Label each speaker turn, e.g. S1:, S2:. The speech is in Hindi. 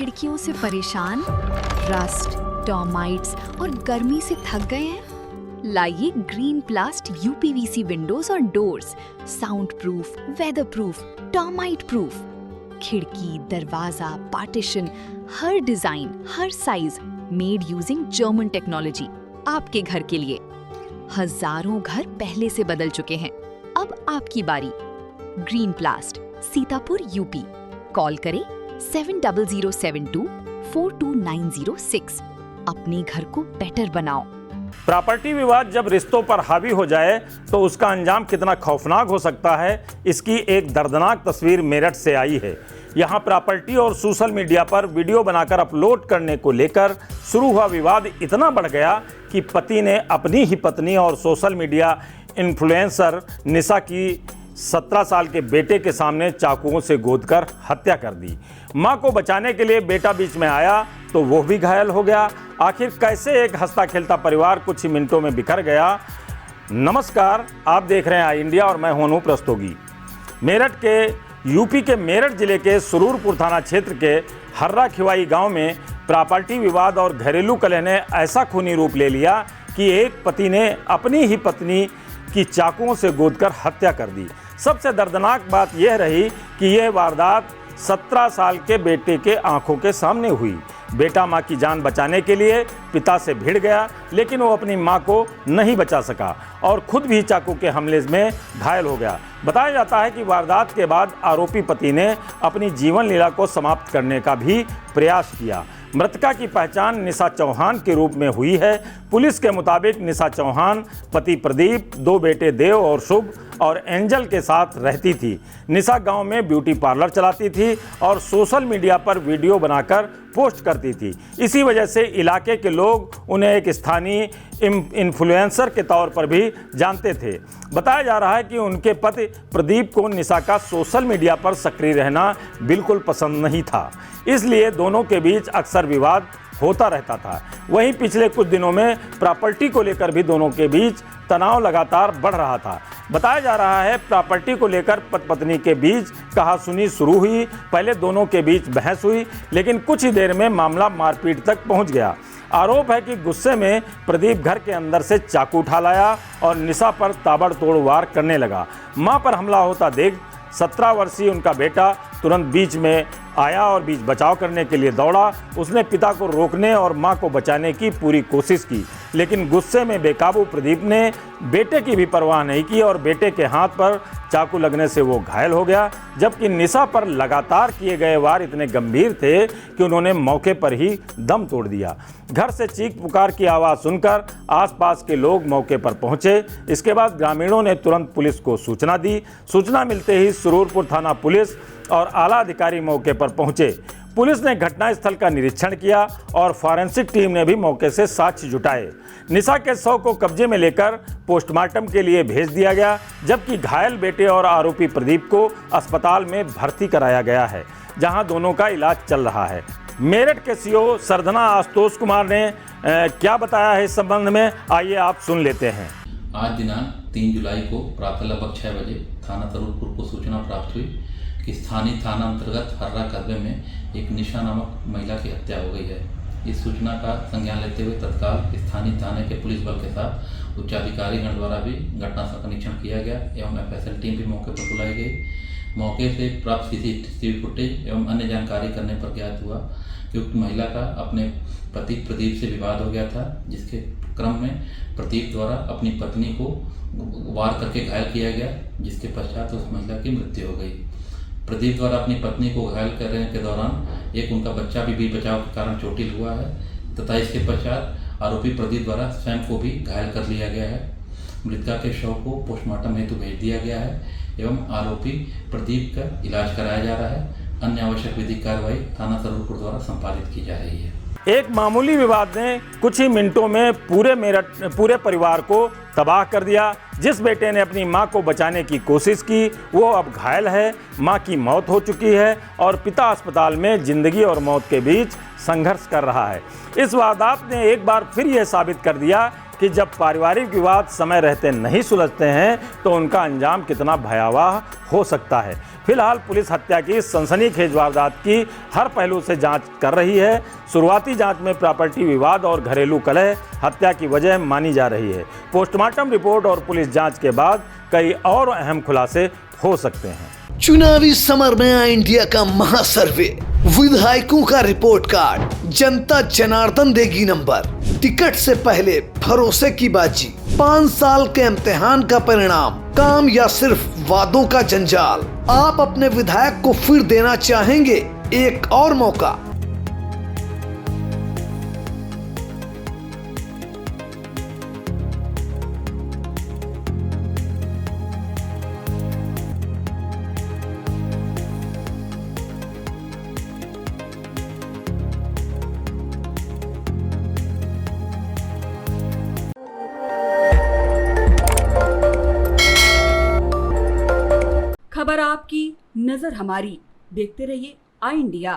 S1: खिड़कियों से परेशान, रस्ट, टर्माइट्स और गर्मी से थक गए हैं? लाइए ग्रीन प्लास्ट यूपीवीसी विंडोज और doors, soundproof, weatherproof, termite proof. खिड़की, दरवाजा, पार्टीशन, हर डिजाइन, हर size, made using German technology, आपके घर के लिए। हजारों घर पहले से बदल चुके हैं, अब आपकी बारी। Green प्लास्ट, Sitapur, UP. कॉल करें 7072422906। अपने घर को बेटर बनाओ।
S2: प्रॉपर्टी विवाद जब रिश्तों पर हावी हो जाए तो उसका अंजाम कितना खौफनाक हो सकता है, इसकी एक दर्दनाक तस्वीर मेरठ से आई है। यहाँ प्रॉपर्टी और सोशल मीडिया पर वीडियो बनाकर अपलोड करने को लेकर शुरू हुआ विवाद इतना बढ़ गया कि पति ने अपनी ही पत्नी और सोशल मीडिया इन्फ्लुएंसर निशा की 17 साल के बेटे के सामने चाकुओं से गोदकर हत्या कर दी। मां को बचाने के लिए बेटा बीच में आया तो वो भी घायल हो गया। आखिर कैसे एक हंसता खेलता परिवार कुछ ही मिनटों में बिखर गया। नमस्कार, आप देख रहे हैं आई इंडिया और मैं हूं अनूप रस्तोगी। मेरठ के यूपी के मेरठ जिले के सुरूरपुर थाना क्षेत्र के हर्रा खिवाई गांव में प्रॉपर्टी विवाद और घरेलू कलह ने ऐसा खूनी रूप ले लिया कि एक पति ने अपनी ही पत्नी की चाकुओं से गोदकर हत्या कर दी। सबसे दर्दनाक बात यह रही कि यह वारदात 17 साल के बेटे के आंखों के सामने हुई। बेटा मां की जान बचाने के लिए पिता से भिड़ गया, लेकिन वो अपनी मां को नहीं बचा सका और खुद भी चाकू के हमले में घायल हो गया। बताया जाता है कि वारदात के बाद आरोपी पति ने अपनी जीवन लीला को समाप्त करने का भी प्रयास किया। मृतका की पहचान निशा चौहान के रूप में हुई है। पुलिस के मुताबिक निशा चौहान पति प्रदीप, 2 बेटे देव और शुभ और एंजल के साथ रहती थी। निशा गांव में ब्यूटी पार्लर चलाती थी और सोशल मीडिया पर वीडियो बनाकर पोस्ट करती थी। इसी वजह से इलाके के लोग उन्हें एक स्थानीय इन्फ्लुएंसर के तौर पर भी जानते थे। बताया जा रहा है कि उनके पति प्रदीप को निशा का सोशल मीडिया पर सक्रिय रहना बिल्कुल पसंद नहीं था, इसलिए दोनों के बीच अक्सर विवाद होता रहता था। वहीं पिछले कुछ दिनों में प्रॉपर्टी को लेकर भी दोनों के बीच तनाव लगातार बढ़ रहा था। बताया जा रहा है प्रॉपर्टी को लेकर पति पत्नी के बीच कहासुनी शुरू हुई। पहले दोनों के बीच बहस हुई, लेकिन कुछ ही देर में मामला मारपीट तक पहुंच गया। आरोप है कि गुस्से में प्रदीप घर के अंदर से चाकू उठा लाया और निशा पर ताबड़तोड़ वार करने लगा। मां पर हमला होता देख 17 वर्षीय उनका बेटा तुरंत बीच में आया और बीच बचाव करने के लिए दौड़ा। उसने पिता को रोकने और मां को बचाने की पूरी कोशिश की, लेकिन गुस्से में बेकाबू प्रदीप ने बेटे की भी परवाह नहीं की और बेटे के हाथ पर चाकू लगने से वो घायल हो गया। जबकि निशा पर लगातार किए गए वार इतने गंभीर थे कि उन्होंने मौके पर ही दम तोड़ दिया। घर से चीख पुकार की आवाज़ सुनकर आसपास के लोग मौके पर पहुंचे। इसके बाद ग्रामीणों ने तुरंत पुलिस को सूचना दी। सूचना मिलते ही सुरूरपुर थाना पुलिस और आला अधिकारी मौके पर पहुंचे। पुलिस ने घटनास्थल का निरीक्षण किया और फॉरेंसिक टीम ने भी मौके से साक्ष्य जुटाए। निशा के शव को कब्जे में लेकर पोस्टमार्टम के लिए भेज दिया गया, जबकि घायल बेटे और आरोपी प्रदीप को अस्पताल में भर्ती कराया गया है, जहां दोनों का इलाज चल रहा है। मेरठ के सीओ सरधना आशुतोष कुमार ने क्या बताया है इस संबंध में, आइए आप सुन लेते हैं।
S3: आज दिनांक 3 जुलाई को प्रातः लगभग 6 बजे थाना तरूरपुर को सूचना प्राप्त हुई कि स्थानीय थाना अंतर्गत हर्रा कस्बे में एक निशा नामक महिला की हत्या हो गई है। इस सूचना का संज्ञान लेते हुए तत्काल स्थानीय थाने के पुलिस बल के साथ उच्चाधिकारीगण द्वारा भी घटनास्थल का निरीक्षण किया गया एवं FSL टीम भी मौके पर बुलाई गई। मौके से प्राप्त CCTV फुटेज एवं अन्य जानकारी करने पर ज्ञात हुआ कि उक्त महिला का अपने पति प्रदीप से विवाद हो गया था, जिसके क्रम में प्रदीप द्वारा अपनी पत्नी को वार करके घायल किया गया, जिसके पश्चात उस महिला की मृत्यु हो गई। प्रदीप द्वारा अपनी पत्नी को घायल करने के दौरान एक उनका बच्चा भी बचाव के कारण चोटिल हुआ है तथा इसके पश्चात आरोपी प्रदीप द्वारा स्वयं को भी घायल कर लिया गया है। मृतका के शव को पोस्टमार्टम हेतु भेज दिया गया है एवं आरोपी प्रदीप का इलाज कराया जा रहा है। अन्य आवश्यक विधिक कार्रवाई थाना तरूरपुर द्वारा संपादित की जा रही है।
S2: एक मामूली विवाद ने कुछ ही मिनटों में पूरे परिवार को तबाह कर दिया। जिस बेटे ने अपनी मां को बचाने की कोशिश की वो अब घायल है, मां की मौत हो चुकी है और पिता अस्पताल में जिंदगी और मौत के बीच संघर्ष कर रहा है। इस वारदात ने एक बार फिर यह साबित कर दिया कि जब पारिवारिक विवाद समय रहते नहीं सुलझते हैं तो उनका अंजाम कितना भयावह हो सकता है। फिलहाल पुलिस हत्या की सनसनीखेज वारदात की हर पहलू से जांच कर रही है। शुरुआती जांच में प्रॉपर्टी विवाद और घरेलू कलह हत्या की वजह मानी जा रही है। पोस्टमार्टम रिपोर्ट और पुलिस जांच के बाद कई और अहम खुलासे हो सकते हैं।
S4: चुनावी समर में आया इंडिया का महासर्वे, विधायकों का रिपोर्ट कार्ड, जनता जनार्दन देगी नंबर, टिकट से पहले भरोसे की बाजी, 5 साल के इम्तिहान का परिणाम, काम या सिर्फ वादों का जंजाल। आप अपने विधायक को फिर देना चाहेंगे एक और मौका?
S5: खबर आपकी, नजर हमारी। देखते रहिए आई इंडिया।